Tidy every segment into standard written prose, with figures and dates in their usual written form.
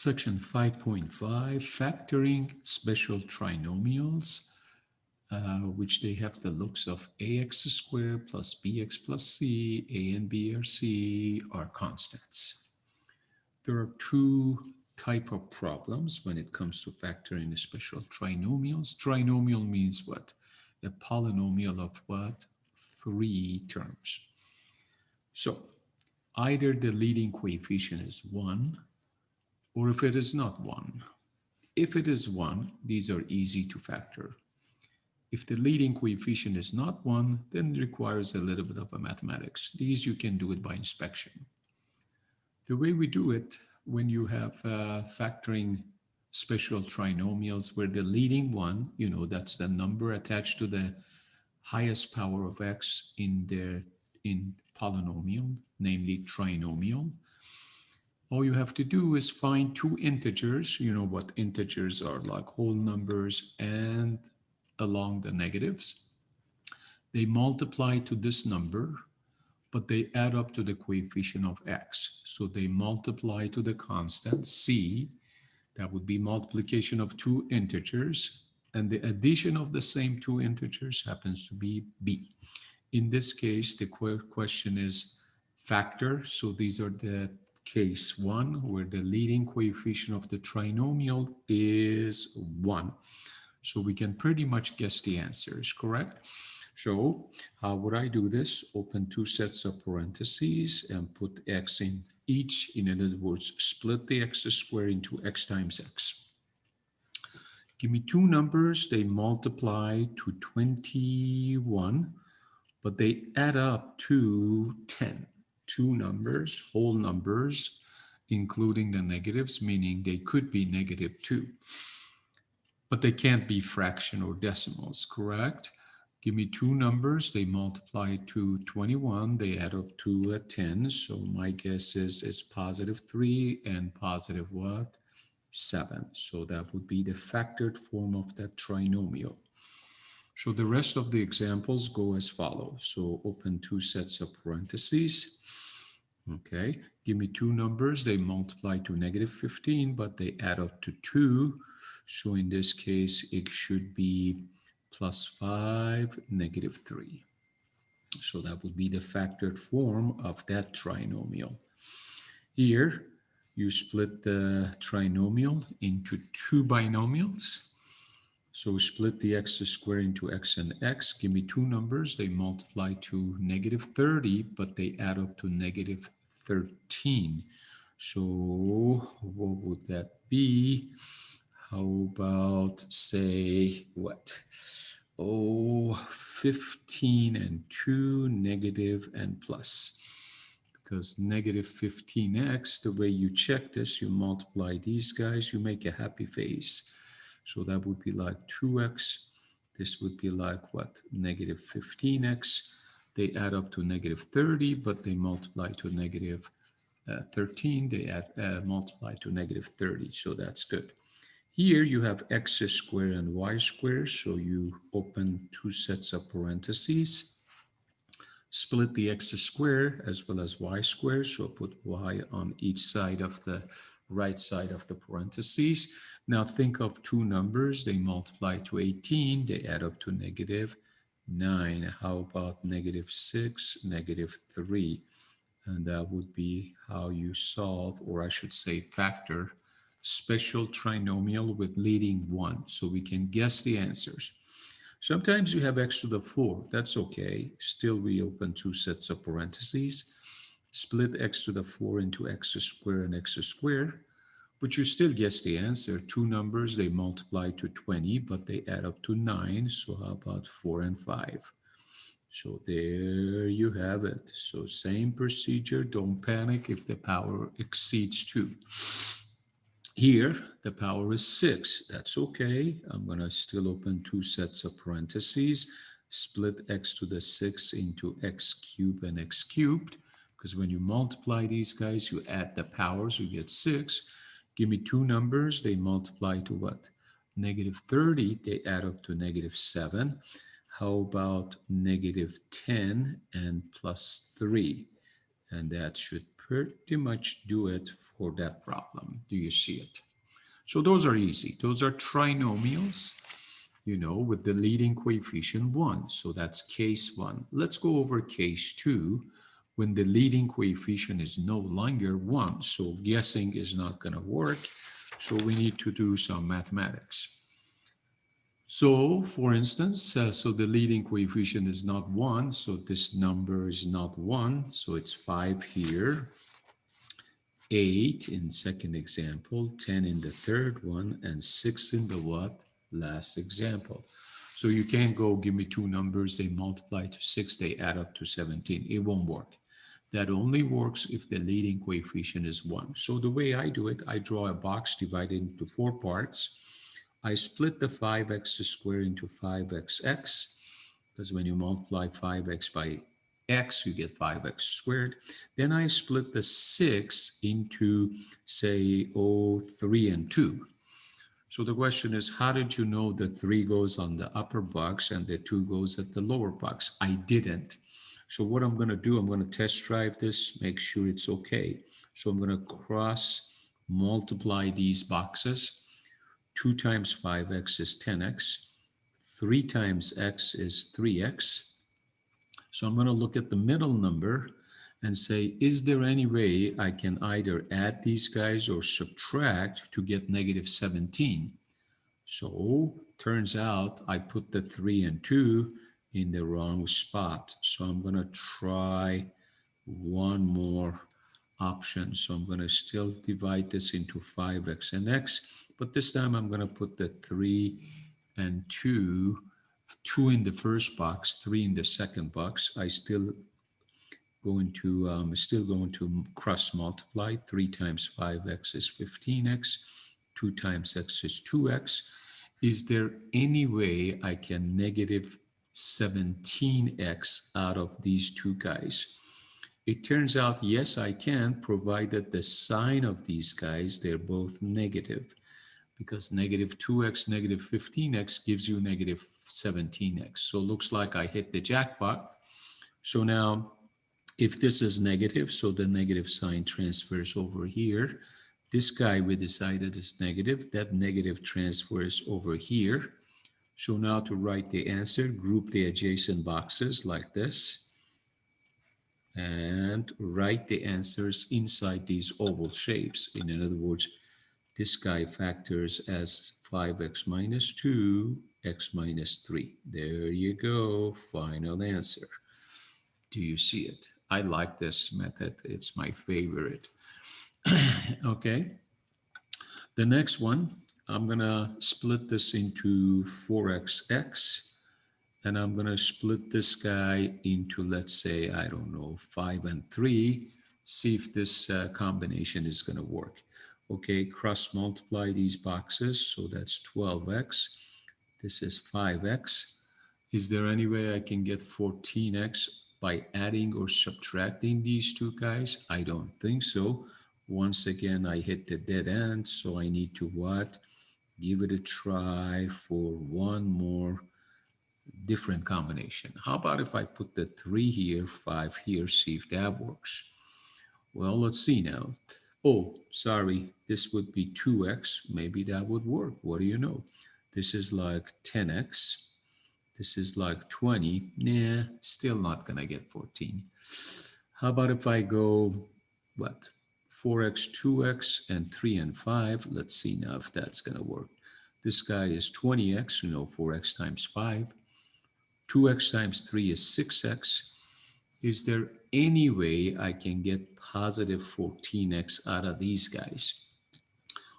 Section 5.5, factoring special trinomials, which they have the looks of ax squared plus bx plus c, a and b or c are constants. There are two type of problems when it comes to factoring special trinomials. Trinomial means what? A polynomial of what? 3 terms. So either the leading coefficient is 1, or if it is not 1. If it is 1, these are easy to factor. If the leading coefficient is not 1, then it requires a little bit of a mathematics. These you can do it by inspection. The way we do it when you have factoring special trinomials where the leading one, that's the number attached to the highest power of x in polynomial, namely trinomial. All you have to do is find two integers. You know what integers are, like whole numbers and along the negatives. They multiply to this number, but they add up to the coefficient of x. So they multiply to the constant c. That would be multiplication of two integers, and the addition of the same two integers happens to be b. In this case, the question is factor. So these are the case 1 where the leading coefficient of the trinomial is 1. So we can pretty much guess the answers, correct? So how would I do this? Open two sets of parentheses and put x in each. In other words, split the x squared into x times x. Give me two numbers. They multiply to 21, but they add up to 10. Two numbers, whole numbers, including the negatives, meaning they could be -2. But they can't be fraction or decimals, correct? Give me two numbers, they multiply to 21, they add up to 10. So my guess is it's +3 and positive what? 7. So that would be the factored form of that trinomial. So the rest of the examples go as follows. So open two sets of parentheses. Okay, give me two numbers, they multiply to -15, but they add up to 2. So in this case, it should be +5, -3. So that would be the factored form of that trinomial. Here, you split the trinomial into two binomials. So split the x squared into x and x. Give me two numbers. They multiply to -30, but they add up to -13. So what would that be? How about, say, what? Oh, 15 and 2, negative and plus. Because -15x, the way you check this, you multiply these guys, you make a happy face. So that would be like 2x. This would be like what? -15x. They add up to -30, but they multiply to -13. They multiply to -30. So that's good. Here you have x squared and y squared. So you open two sets of parentheses. Split the x squared as well as y squared. So put y on each side of the right side of the parentheses. Now think of two numbers. They multiply to 18. They add up to -9. How about -6, -3? And that would be how you solve, or I should say factor, special trinomial with leading 1. So we can guess the answers. Sometimes you have x to the 4. That's okay. Still, we open two sets of parentheses. Split x to the 4 into x squared and x squared. But you still guess the answer. Two numbers, they multiply to 20, but they add up to 9. So how about 4 and 5? So there you have it. So same procedure. Don't panic if the power exceeds 2. Here, the power is 6. That's okay. I'm going to still open two sets of parentheses. Split x to the 6 into x cubed and x cubed. Because when you multiply these guys, you add the powers, you get 6. Give me two numbers. They multiply to what? -30. They add up to -7. How about -10 and +3? And that should pretty much do it for that problem. Do you see it? So those are easy. Those are trinomials, with the leading coefficient 1. So that's case 1. Let's go over case 2 when the leading coefficient is no longer 1. So guessing is not going to work. So we need to do some mathematics. So for instance, so the leading coefficient is not 1. So this number is not 1. So it's 5 here. 8 in second example, 10 in the third one, and 6 in the what? Last example. So you can't go give me two numbers, they multiply to 6, they add up to 17. It won't work. That only works if the leading coefficient is 1. So the way I do it, I draw a box divided into 4 parts. I split the 5x squared into 5xx, because when you multiply 5x by x, you get 5x squared. Then I split the 6 into, say, 3 and 2. So the question is, how did you know the 3 goes on the upper box and the 2 goes at the lower box? I didn't. So what I'm going to do, I'm going to test drive this, make sure it's okay. So I'm going to cross multiply these boxes. 2 times 5x is 10x. 3 times x is 3x. So I'm going to look at the middle number and say, is there any way I can either add these guys or subtract to get negative 17? So turns out I put the 3 and 2 in the wrong spot. So I'm going to try one more option. So I'm going to still divide this into 5x and x, but this time I'm going to put the 3 and 2 in the first box, 3 in the second box. I still going to cross multiply. 3 times 5x is 15x. 2 times x is 2x. Is there any way I can negative 17x out of these two guys? It turns out, yes, I can, provided the sign of these guys, they're both negative. Because negative 2x, negative 15x gives you negative 17x. So it looks like I hit the jackpot. So now, if this is negative, so the negative sign transfers over here. This guy we decided is negative. That negative transfers over here. So now to write the answer, group the adjacent boxes like this. And write the answers inside these oval shapes. In other words, this guy factors as 5x minus 2, x minus 3. There you go, final answer. Do you see it? I like this method. It's my favorite. Okay. The next one, I'm going to split this into 4xx. And I'm going to split this guy into, let's say, I don't know, 5 and 3. See if this combination is going to work. Okay, cross multiply these boxes. So that's 12x. This is 5x. Is there any way I can get 14x by adding or subtracting these two guys? I don't think so. Once again, I hit the dead end. So I need to what? Give it a try for one more different combination. How about if I put the 3 here, 5 here, see if that works? Well, let's see now. Oh, sorry, this would be 2x. Maybe that would work. What do you know? This is like 10x. This is like 20. Nah, still not gonna get 14. How about if I go, what? 4x, 2x, and 3 and 5. Let's see now if that's gonna work. This guy is 20x, 4x times 5. 2x times 3 is 6x. Is there any way I can get positive 14x out of these guys?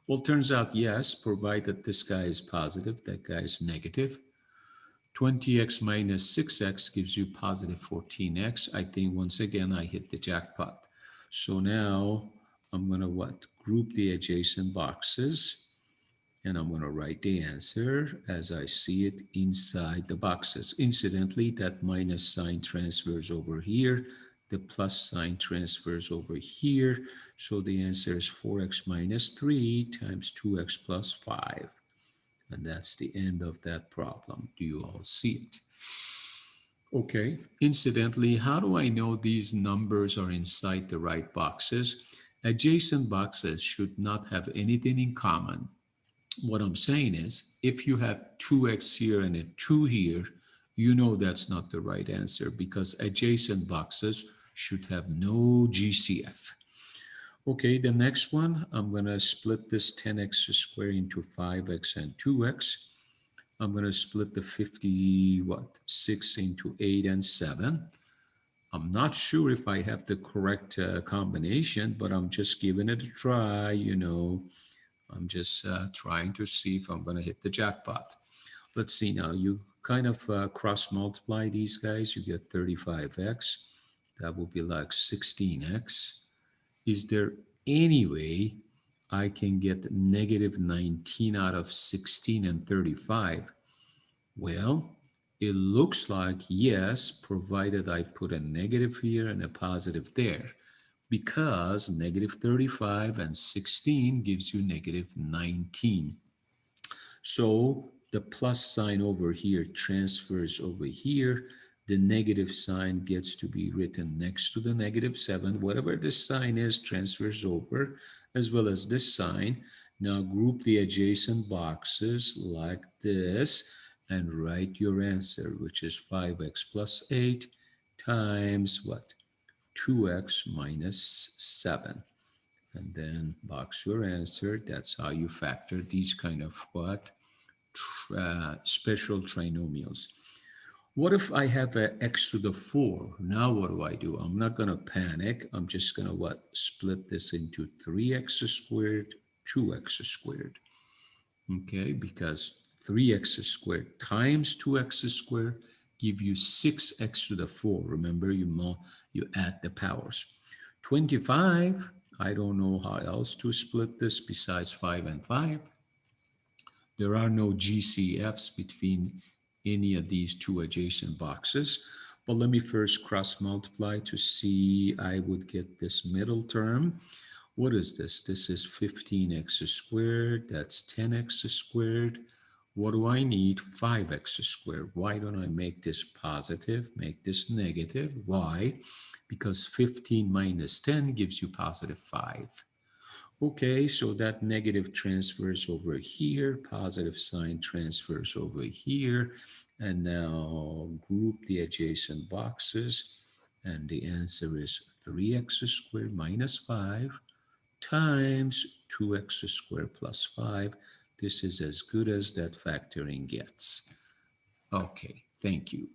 Well, it turns out yes, provided this guy is positive, that guy is negative. 20x minus 6x gives you positive 14x. I think once again I hit the jackpot. So now I'm going to what? Group the adjacent boxes. And I'm going to write the answer as I see it inside the boxes. Incidentally, that minus sign transfers over here. The plus sign transfers over here. So the answer is 4x minus 3 times 2x plus 5. And that's the end of that problem. Do you all see it? Okay. Incidentally, how do I know these numbers are inside the right boxes? Adjacent boxes should not have anything in common. What I'm saying is, if you have 2x here and a 2 here, you know that's not the right answer because adjacent boxes should have no GCF. Okay, the next one, I'm going to split this 10x squared into 5x and 2x. I'm going to split the 50, what, 6 into 8 and 7. I'm not sure if I have the correct combination, but I'm just giving it a try, you know. I'm just trying to see if I'm going to hit the jackpot. Let's see now. You kind of cross multiply these guys. You get 35x. That will be like 16x. Is there any way I can get negative 19 out of 16 and 35? Well, it looks like yes, provided I put a negative here and a positive there, because negative 35 and 16 gives you negative 19. So the plus sign over here transfers over here. The negative sign gets to be written next to the negative 7. Whatever this sign is transfers over, as well as this sign. Now group the adjacent boxes like this and write your answer, which is 5x plus 8 times what? 2x minus 7. And then box your answer. That's how you factor these kind of what? Special trinomials. What if I have a x to the 4? Now what do? I'm not going to panic. I'm just going to what? Split this into 3x squared, 2x squared. Okay, because 3x squared times 2x squared give you 6x to the 4. Remember, you add the powers. 25, I don't know how else to split this besides 5 and 5. There are no GCFs between any of these two adjacent boxes. But let me first cross multiply to see I would get this middle term. What is this? This is 15x squared. That's 10x squared. What do I need? 5x squared. Why don't I make this positive, make this negative? Why? Because 15 minus 10 gives you positive 5. Okay, so that negative transfers over here, positive sign transfers over here, and now group the adjacent boxes, and the answer is 3x squared minus 5 times 2x squared plus 5. This is as good as that factoring gets. Okay, thank you.